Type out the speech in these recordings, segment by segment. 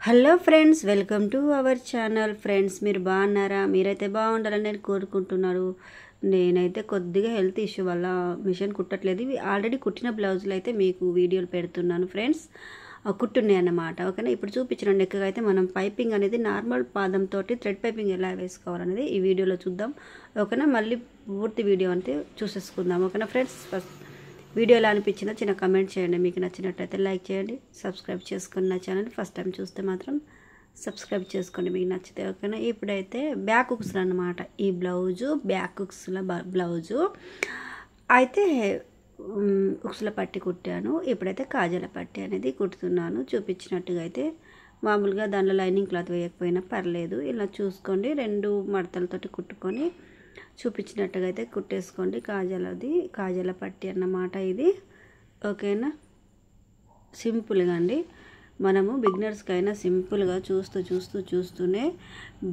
Hello friends, welcome to our channel. Friends, మీరు బాగున్నారా? మీరైతే బాగుండాలని నేను కోరుకుంటున్నాను. నేనైతే కొద్దిగా హెల్త్ ఇష్యూ వల్ల మిషన్ కుట్టట్లేదు. ఇవి ఆల్రెడీ కుట్టిన బ్లౌజులు అయితే మీకు వీడియోలు పెడుతున్నాను ఫ్రెండ్స్. కుట్టున్నాయి అన్నమాట. ఓకేనా, ఇప్పుడు చూపించిన నెక్గా అయితే మనం పైపింగ్ అనేది నార్మల్ పాదంతో థ్రెడ్ పైపింగ్ ఎలా వేసుకోవాలనేది ఈ వీడియోలో చూద్దాం. ఓకేనా, మళ్ళీ పూర్తి వీడియో అంతే చూసేసుకుందాం. ఓకేనా ఫ్రెండ్స్, ఫస్ట్ వీడియో ఎలా అనిపించిందో చిన్న కమెంట్ చేయండి. మీకు నచ్చినట్లయితే లైక్ చేయండి, సబ్స్క్రైబ్ చేసుకుని నా ఛానల్ ఫస్ట్ టైం చూస్తే మాత్రం సబ్స్క్రైబ్ చేసుకోండి మీకు నచ్చితే. ఓకేనా, ఇప్పుడైతే బ్యాక్ హుక్స్లు అన్నమాట. ఈ బ్లౌజు బ్యాక్ హుక్స్ల బ్లౌజు అయితే హుక్స్ల పట్టి కుట్టాను. ఇప్పుడైతే కాజల పట్టి అనేది కుడుతున్నాను. చూపించినట్టుగా అయితే మామూలుగా దానిలో లైనింగ్ క్లాత్ వేయకపోయినా పర్లేదు. ఇలా చూసుకోండి, రెండు మడతలతోటి కుట్టుకొని చూపించినట్టుగా అయితే కుట్టేసుకోండి. కాజల పట్టి అన్నమాట ఇది. ఓకేనా, సింపుల్గా అండి. మనము బిగినర్స్కైనా సింపుల్గా చూస్తూనే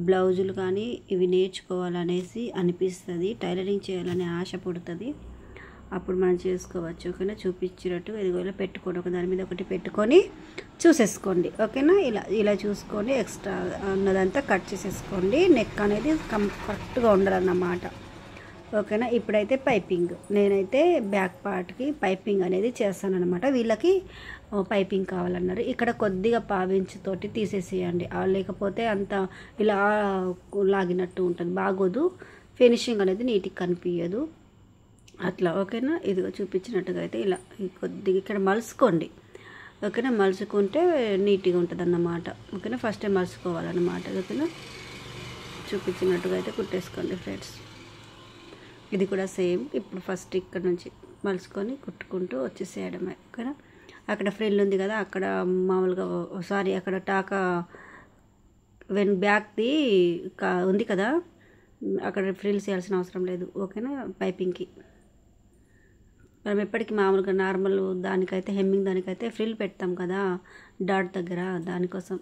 బ్లౌజులు కానీ ఇవి నేర్చుకోవాలనేసి అనిపిస్తుంది. టైలరింగ్ చేయాలని ఆశ పుడుతుంది. అప్పుడు మనం చేసుకోవచ్చు. ఓకేనా, చూపించినట్టు ఇదిగో పెట్టుకోండి, ఒక దాని మీద ఒకటి పెట్టుకొని చూసేసుకోండి. ఓకేనా, ఇలా చూసుకొని ఎక్స్ట్రా ఉన్నదంతా కట్ చేసేసుకోండి. నెక్ అనేది కరెక్ట్గా ఉండాలన్నమాట. ఓకేనా, ఇప్పుడైతే పైపింగ్ నేనైతే బ్యాక్ పార్ట్కి పైపింగ్ అనేది చేస్తాను అనమాట. వీళ్ళకి పైపింగ్ కావాలన్నారు. ఇక్కడ కొద్దిగా పావించుతోటి తీసేసేయండి, లేకపోతే అంత ఇలా లాగినట్టు ఉంటుంది, బాగోదు. ఫినిషింగ్ అనేది నీట్గా కనిపించదు అట్లా. ఓకేనా, ఇదిగో చూపించినట్టుగా అయితే ఇలా కొద్దిగా ఇక్కడ మలుసుకోండి. ఓకేనా, మలుచుకుంటే నీట్గా ఉంటుంది అన్నమాట. ఓకేనా, ఫస్ట్ టైం మలుచుకోవాలన్నమాట. ఓకేనా, చూపించినట్టుగా అయితే కుట్టేసుకోండి ఫ్రెండ్స్. ఇది కూడా సేమ్. ఇప్పుడు ఫస్ట్ ఇక్కడ నుంచి మలుచుకొని కుట్టుకుంటూ వచ్చేసేయడమే. ఓకేనా, అక్కడ ఫ్రిల్ ఉంది కదా, అక్కడ మామూలుగా అక్కడ టాకా బ్యాక్ది ఉంది కదా, అక్కడ ఫ్రిల్స్ చేయాల్సిన అవసరం లేదు. ఓకేనా, పైపింగ్కి మనం ఎప్పటికీ మామూలుగా నార్మల్ దానికైతే హెమ్మింగ్ దానికైతే ఫ్రిల్ పెడతాం కదా డాట్ దగ్గర, దానికోసం.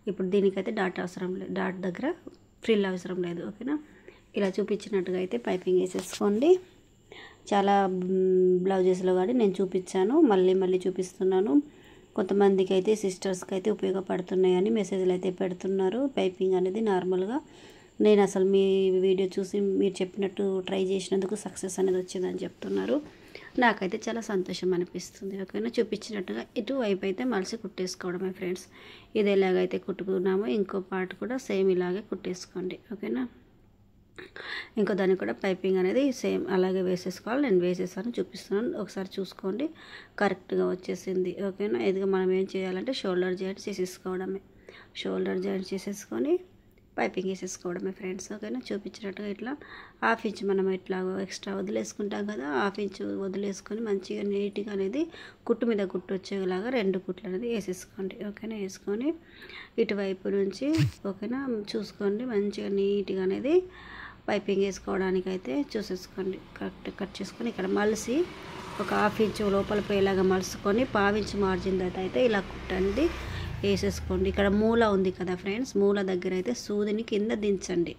ఇప్పుడు దీనికైతే డాట్ అవసరం లేదు, డాట్ దగ్గర ఫ్రిల్ అవసరం లేదు. ఓకేనా, ఇలా చూపించినట్టుగా అయితే పైపింగ్ వేసేసుకోండి. చాలా బ్లౌజెస్లో కానీ నేను చూపించాను, మళ్ళీ చూపిస్తున్నాను. కొంతమందికి అయితే సిస్టర్స్కి అయితే ఉపయోగపడుతున్నాయని మెసేజ్లు అయితే పెడుతున్నారు. పైపింగ్ అనేది నార్మల్గా నేను అసలు మీ వీడియో చూసి మీరు చెప్పినట్టు ట్రై చేసినందుకు సక్సెస్ అనేది వచ్చిందని చెప్తున్నారు. నాకైతే చాలా సంతోషం అనిపిస్తుంది. ఓకేనా, చూపించినట్టుగా ఇటువైపు అయితే మలిసి కుట్టేసుకోవడమే ఫ్రెండ్స్. ఇది ఎలాగైతే కుట్టుకున్నామో ఇంకో పార్ట్ కూడా సేమ్ ఇలాగే కుట్టేసుకోండి. ఓకేనా, ఇంకో దానికి కూడా పైపింగ్ అనేది సేమ్ అలాగే వేసేసుకోవాలి. నేను వేసేసాను, చూపిస్తున్నాను, ఒకసారి చూసుకోండి. కరెక్ట్గా వచ్చేసింది. ఓకేనా, ఇదిగా మనం ఏం చేయాలంటే షోల్డర్ జాయింట్ చేసేసుకోవడమే. షోల్డర్ జాయింట్ చేసేసుకొని పైపింగ్ వేసేసుకోవడమే ఫ్రెండ్స్. ఓకేనా, చూపించినట్టుగా ఇట్లా హాఫ్ ఇంచ్ మనం ఇట్లా ఎక్స్ట్రా వదిలేసుకుంటాం కదా, హాఫ్ ఇంచ్ వదిలేసుకొని మంచిగా నీట్గా అనేది కుట్టు మీద కుట్టు వచ్చేలాగా రెండు కుట్లు అనేది వేసేసుకోండి. ఓకేనా, వేసుకొని ఇటువైపు నుంచి ఓకేనా చూసుకోండి, మంచిగా నీట్గా అనేది పైపింగ్ వేసుకోవడానికి అయితే చూసేసుకోండి. కరెక్ట్ కట్ చేసుకొని ఇక్కడ మలిసి ఒక హాఫ్ ఇంచ్ లోపల పోయేలాగా మలుసుకొని పావించి మార్జిన్ అయితే ఇలా కుట్టండి, వేసేసుకోండి. ఇక్కడ మూల ఉంది కదా ఫ్రెండ్స్, మూల దగ్గర అయితే సూదిని కింద దించండి.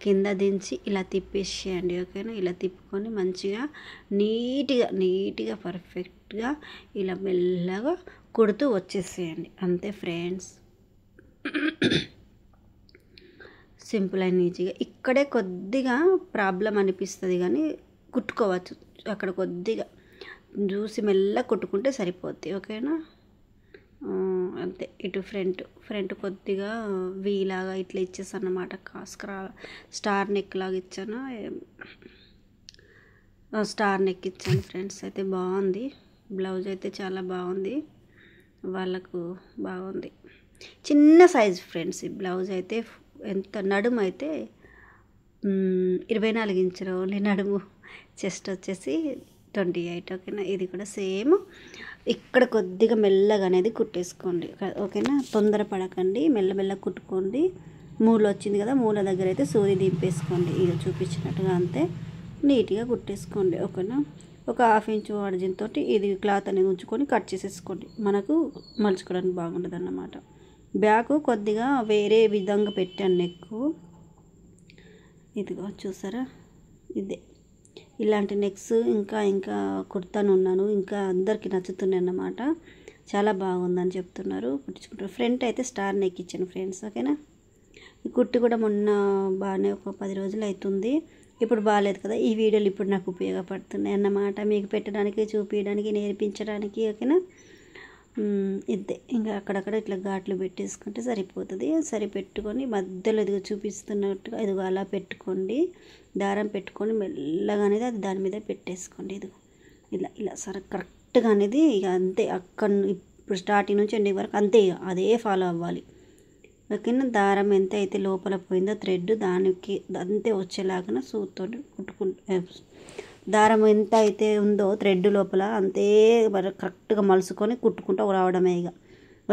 కింద దించి ఇలా తిప్పేసేయండి. ఓకేనా, ఇలా తిప్పుకొని మంచిగా నీట్గా పర్ఫెక్ట్గా ఇలా మెల్లగా కుడుతూ వచ్చేసేయండి. అంతే ఫ్రెండ్స్, సింపుల్ అండ్ ఈజీగా. ఇక్కడే కొద్దిగా ప్రాబ్లం అనిపిస్తుంది కానీ కుట్టుకోవచ్చు. అక్కడ కొద్దిగా చూసి మెల్ల కుట్టుకుంటే సరిపోద్ది. ఓకేనా, అంతే. ఇటు ఫ్రంట్ కొద్దిగా వీలాగా ఇట్లా ఇచ్చేసాను అన్నమాట. స్టార్ నెక్ లాగా ఇచ్చాను, స్టార్ నెక్ ఇచ్చాను ఫ్రెండ్స్. అయితే బాగుంది బ్లౌజ్, అయితే చాలా బాగుంది, వాళ్ళకు బాగుంది. చిన్న సైజ్ ఫ్రెండ్స్ ఈ బ్లౌజ్ అయితే. ఎంత నడుము అయితే 24 ఇంచులు ఓన్లీ నడుము. చెస్ట్ వచ్చేసి 28. ఓకేనా, ఇది కూడా సేమ్. ఇక్కడ కొద్దిగా మెల్లగా అనేది కుట్టేసుకోండి. ఓకేనా, తొందర పడకండి, మెల్లమెల్ల కుట్టుకోండి. మూల వచ్చింది కదా, మూల దగ్గర అయితే సూది దింపేసుకోండి. ఇక చూపించినట్టుగా అంతే నీట్గా కుట్టేసుకోండి. ఓకేనా, ఒక హాఫ్ ఇంచ్ మార్జిన్ తోటి ఇది క్లాత్ అనేది ఉంచుకొని కట్ చేసేసుకోండి. మనకు మలుచుకోవడానికి బాగుంటుంది అన్నమాట. బ్యాక్ కొద్దిగా వేరే విధంగా పెట్టాను నెక్. ఇదిగో చూసారా, ఇదే ఇలాంటి నెక్స్ ఇంకా కుడతాను ఉన్నాను. ఇంకా అందరికీ నచ్చుతున్నాయి అన్నమాట. చాలా బాగుందని చెప్తున్నారు, కుట్టించుకుంటారు. ఫ్రంట్ అయితే స్టార్ నెక్ ఇచ్చాను ఫ్రెండ్స్. ఓకేనా, ఈ కుట్టి కూడా మొన్న బాగానే ఒక 10 రోజులు అవుతుంది. ఇప్పుడు బాగాలేదు కదా, ఈ వీడియోలు ఇప్పుడు నాకు ఉపయోగపడుతున్నాయి అన్నమాట, మీకు పెట్టడానికి, చూపించడానికి, నేర్పించడానికి. ఓకేనా, ఇంతే. ఇంకా అక్కడక్కడ ఇట్లా ఘాట్లు పెట్టేసుకుంటే సరిపోతుంది. సరిపెట్టుకొని మధ్యలో ఇదిగో చూపిస్తున్నట్టుగా ఇదిగో అలా పెట్టుకోండి. దారం పెట్టుకొని మెల్లగా అనేది అది దాని మీద పెట్టేసుకోండి. ఇదిగో ఇలా ఇలా సరే కరెక్ట్గా అనేది ఇక అంతే. అక్కడ ఇప్పుడు స్టార్టింగ్ నుంచి ఎండింగ్ వరకు అంతే, ఇక అదే ఫాలో అవ్వాలి. ఓకేనా, దారం ఎంత అయితే లోపల పోయిందో థ్రెడ్ దానికి అంతే వచ్చేలాగా సూత్తో దారం ఎంత అయితే ఉందో థ్రెడ్ లోపల అంతే కరెక్ట్గా మలుసుకొని కుట్టుకుంటూ రావడమే ఇక.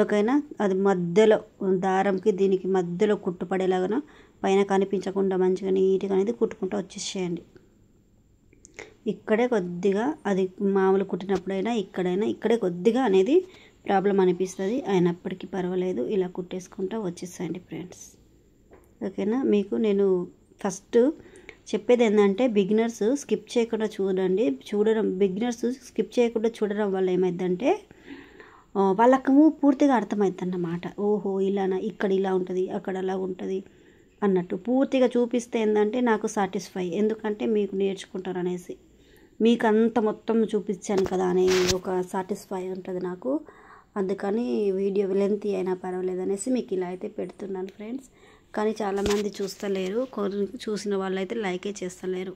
ఓకేనా, అది మధ్యలో దారంకి దీనికి మధ్యలో కుట్టుపడేలాగా పైన కనిపించకుండా మంచిగా నీట్గా అనేది కుట్టుకుంటూ వచ్చేసేయండి. ఇక్కడే కొద్దిగా అది మామూలు కుట్టినప్పుడైనా ఇక్కడే కొద్దిగా అనేది ప్రాబ్లం అనిపిస్తుంది, అయినప్పటికీ పర్వాలేదు, ఇలా కుట్టేసుకుంటూ వచ్చేసేయండి ఫ్రెండ్స్. ఓకేనా, మీకు నేను ఫస్ట్ చెప్పేది ఏంటంటే బిగినర్స్ స్కిప్ చేయకుండా చూడండి. బిగినర్స్ స్కిప్ చేయకుండా చూడడం వల్ల ఏమైందంటే వాళ్ళకు పూర్తిగా అర్థమవుతుంది అన్నమాట. ఓహో ఇలానా, ఇక్కడ ఇలా ఉంటుంది, అక్కడ అలా ఉంటుంది అన్నట్టు పూర్తిగా చూపిస్తే ఏంటంటే నాకు సాటిస్ఫై, ఎందుకంటే మీకు నేర్చుకుంటారు అనేసి, మీకు అంత మొత్తం చూపించాను కదా అనే ఒక సాటిస్ఫై ఉంటుంది నాకు. అందుకని వీడియో లెంత్ అయినా పర్వాలేదు అనేసి మీకు ఇలా అయితే పెడుతున్నాను ఫ్రెండ్స్. కానీ చాలామంది చూస్తలేరు, చూసిన వాళ్ళు అయితే లైకే చేస్తలేరు.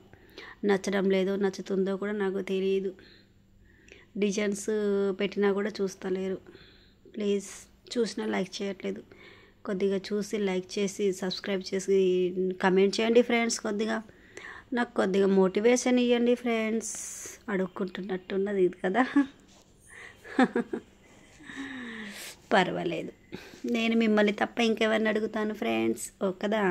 నచ్చడం లేదో నచ్చుతుందో కూడా నాకు తెలియదు. డిజైన్స్ పెట్టినా కూడా చూస్తలేరు. ప్లీజ్, చూసినా లైక్ చేయట్లేదు. కొద్దిగా చూసి లైక్ చేసి సబ్స్క్రైబ్ చేసి కమెంట్ చేయండి ఫ్రెండ్స్. నాకు కొద్దిగా మోటివేషన్ ఇవ్వండి ఫ్రెండ్స్. అడుక్కుంటున్నట్టున్నది ఇది కదా, పర్వాలేదు. నేను మిమ్మల్ని తప్ప ఇంకెవరిని అడుగుతాను ఫ్రెండ్స్, కదా.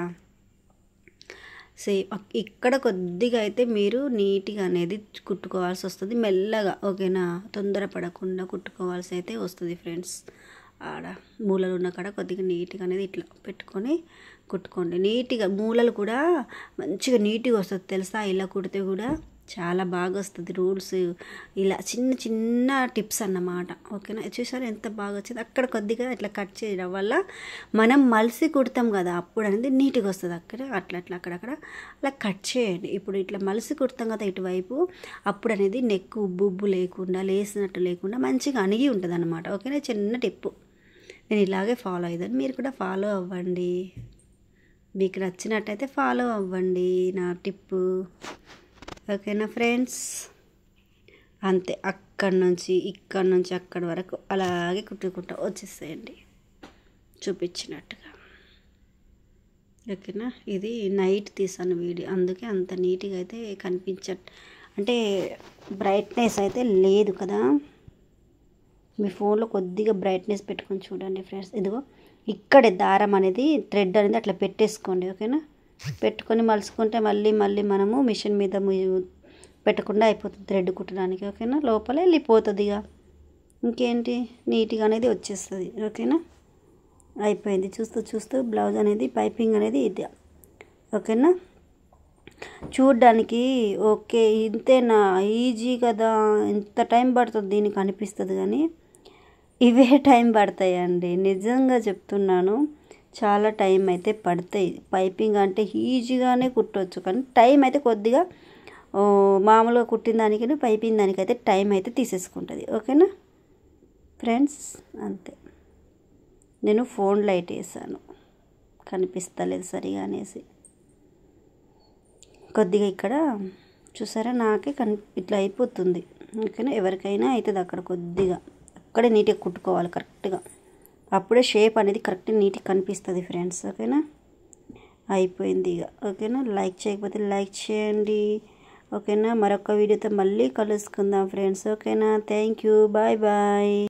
ఇక్కడ కొద్దిగా అయితే మీరు నీట్గా అనేది కుట్టుకోవాల్సి వస్తుంది, మెల్లగా. ఓకేనా, తొందరపడకుండా కుట్టుకోవాల్సి అయితే వస్తుంది ఫ్రెండ్స్. ఆడ మూలలు ఉన్న కాడ కొద్దిగా నీట్గా అనేది ఇట్లా పెట్టుకొని కుట్టుకోండి. నీట్గా మూలలు కూడా మంచిగా నీట్గా వస్తుంది తెలుసా, ఇలా కుడితే కూడా చాలా బాగా వస్తుంది. రూల్స్ ఇలా చిన్న చిన్న టిప్స్ అన్నమాట. ఓకేనా, చూసారు ఎంత బాగా వచ్చింది. అక్కడ కొద్దిగా ఇట్లా కట్ చేయడం వల్ల మనం మలిసి కుడతాం కదా, అప్పుడు అనేది నీట్గా వస్తుంది. అట్లా అక్కడక్కడ అలా కట్ చేయండి. ఇప్పుడు ఇట్లా మలిసి కుడతాం కదా ఇటువైపు, అప్పుడు అనేది నెక్ ఉబ్బు లేకుండా, లేసినట్టు లేకుండా మంచిగా అణిగి ఉంటుంది అన్నమాట. ఓకేనా, చిన్న టిప్పు, నేను ఇలాగే ఫాలో అయ్యాను, మీరు కూడా ఫాలో అవ్వండి. మీకు నచ్చినట్టయితే ఫాలో అవ్వండి నా టిప్పు. ఓకేనా ఫ్రెండ్స్, అంతే. అక్కడి నుంచి అక్కడి వరకు అలాగే కుట్టుకుంటూ వచ్చేసేయండి చూపించినట్టుగా. ఓకేనా, ఇది నైట్ తీసాను వీడియో, అందుకే అంత నీట్గా అయితే అంటే బ్రైట్నెస్ అయితే లేదు కదా. మీ ఫోన్లో కొద్దిగా బ్రైట్నెస్ పెట్టుకొని చూడండి ఫ్రెండ్స్. ఇదిగో ఇక్కడే దారం అనేది థ్రెడ్ అనేది అట్లా పెట్టేసుకోండి. ఓకేనా, పెట్టుకొని మలుచుకుంటే మళ్ళీ మనము మిషన్ మీద పెట్టకుండా అయిపోతుంది థ్రెడ్ కుట్టడానికి. ఓకేనా, లోపలే వెళ్ళిపోతుంది ఇక, ఇంకేంటి నీట్గా అనేది వచ్చేస్తుంది. ఓకేనా, అయిపోయింది. చూస్తూ బ్లౌజ్ అనేది పైపింగ్ అనేది ఇది. ఓకేనా, చూడ్డానికి ఓకే ఇంతేనా, ఈజీ కదా, ఇంత టైం పడుతుంది దీనికి అనిపిస్తుంది, కానీ ఇవే టైం పడతాయండి, నిజంగా చెప్తున్నాను. చాలా టైం అయితే పడతాయి. పైపింగ్ అంటే ఈజీగానే కుట్టవచ్చు, కానీ టైం అయితే కొద్దిగా మామూలుగా కుట్టిన దానికి పైపింగ్ దానికైతే టైం అయితే తీసేసుకుంటుంది. ఓకేనా ఫ్రెండ్స్, అంతే. నేను ఫోన్ లైట్ వేసాను, కనిపిస్తలేదు సరిగా అనేసి. కొద్దిగా ఇక్కడ చూసారా, నాకే ఇట్లా అయిపోతుంది. ఓకేనా, ఎవరికైనా అవుతుంది అక్కడ కొద్దిగా, అక్కడే నీట్గా కుట్టుకోవాలి కరెక్ట్గా, అప్పుడే షేప్ అనేది కరెక్ట్ నీట్గా కనిపిస్తుంది ఫ్రెండ్స్. ఓకేనా, అయిపోయింది ఇక. ఓకేనా, లైక్ చేయకపోతే లైక్ చేయండి. ఓకేనా, మరొక వీడియోతో మళ్ళీ కలుసుకుందాం ఫ్రెండ్స్. ఓకేనా, థ్యాంక్ యూ, బాయ్ బాయ్.